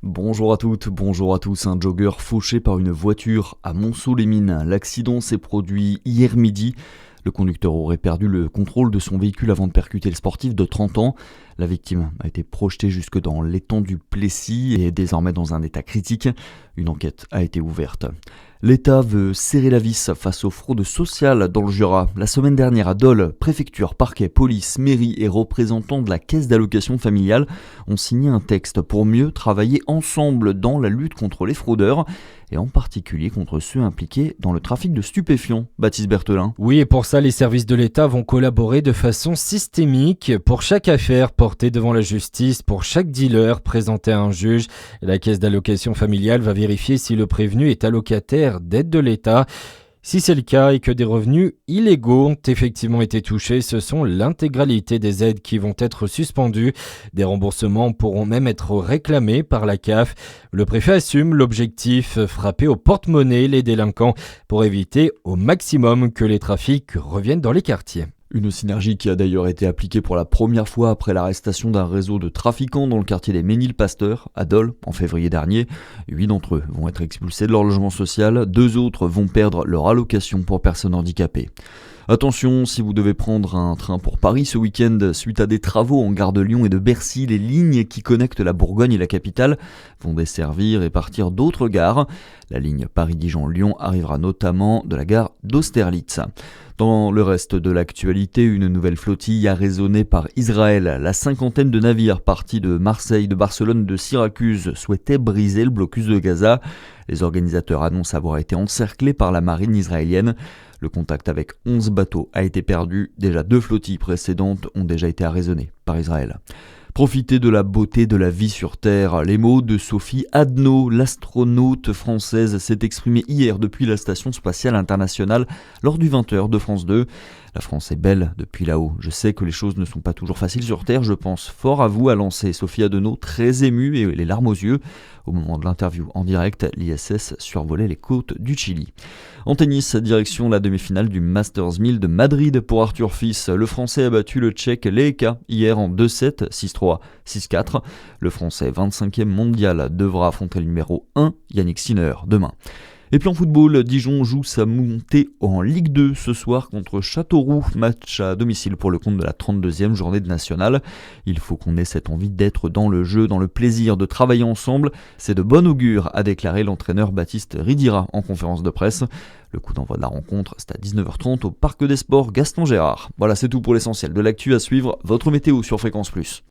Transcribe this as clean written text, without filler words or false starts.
Bonjour à toutes, bonjour à tous. Un jogger fauché par une voiture à Montceau-les-Mines. L'accident s'est produit hier midi. Le conducteur aurait perdu le contrôle de son véhicule avant de percuter le sportif de 30 ans. La victime a été projetée jusque dans l'étang du Plessis et est désormais dans un état critique. Une enquête a été ouverte. L'État veut serrer la vis face aux fraudes sociales dans le Jura. La semaine dernière à Dole, préfecture, parquet, police, mairie et représentants de la caisse d'allocation familiale ont signé un texte pour mieux travailler ensemble dans la lutte contre les fraudeurs et en particulier contre ceux impliqués dans le trafic de stupéfiants. Baptiste Berthelin. Oui, et pour ça, les services de l'État vont collaborer de façon systémique. Pour chaque affaire portée devant la justice, pour chaque dealer présenté à un juge, la caisse d'allocation familiale va vérifier si le prévenu est allocataire d'aide de l'État. Si c'est le cas et que des revenus illégaux ont effectivement été touchés, ce sont l'intégralité des aides qui vont être suspendues. Des remboursements pourront même être réclamés par la CAF. Le préfet assume l'objectif, frapper au porte-monnaie les délinquants pour éviter au maximum que les trafics reviennent dans les quartiers. Une synergie qui a d'ailleurs été appliquée pour la première fois après l'arrestation d'un réseau de trafiquants dans le quartier des Ménil-Pasteur, à Dole, en février dernier. 8 d'entre eux vont être expulsés de leur logement social, 2 autres vont perdre leur allocation pour personnes handicapées. Attention, si vous devez prendre un train pour Paris ce week-end, suite à des travaux en gare de Lyon et de Bercy, les lignes qui connectent la Bourgogne et la capitale vont desservir et partir d'autres gares. La ligne Paris-Dijon-Lyon arrivera notamment de la gare d'Austerlitz. Dans le reste de l'actualité, une nouvelle flottille a raisonné par Israël. La cinquantaine de navires partis de Marseille, de Barcelone, de Syracuse souhaitaient briser le blocus de Gaza. Les organisateurs annoncent avoir été encerclés par la marine israélienne. Le contact avec 11 bateaux a été perdu. Déjà 2 flottilles précédentes ont déjà été arraisonnées par Israël. Profitez de la beauté de la vie sur Terre. Les mots de Sophie Adno, l'astronaute française, s'est exprimée hier depuis la Station spatiale internationale lors du 20h de France 2. La France est belle depuis là-haut. Je sais que les choses ne sont pas toujours faciles sur Terre. Je pense fort à vous, a lancé Sophie Adno, très émue et les larmes aux yeux. Au moment de l'interview en direct, l'ISS survolait les côtes du Chili. En tennis, direction la demi-finale du Masters 1000 de Madrid pour Arthur Fils. Le Français a battu le Tchèque Lehecka hier en 2-7, 6-3, 6-4. Le Français 25e mondial devra affronter le numéro 1, Yannick Sinner, demain. Et puis en football, Dijon joue sa montée en Ligue 2 ce soir contre Châteauroux, match à domicile pour le compte de la 32e journée de nationale. Il faut qu'on ait cette envie d'être dans le jeu, dans le plaisir de travailler ensemble. C'est de bon augure, a déclaré l'entraîneur Baptiste Ridira en conférence de presse. Le coup d'envoi de la rencontre, c'est à 19h30 au Parc des Sports Gaston Gérard. Voilà, c'est tout pour l'essentiel de l'actu à suivre. Votre météo sur Fréquence Plus.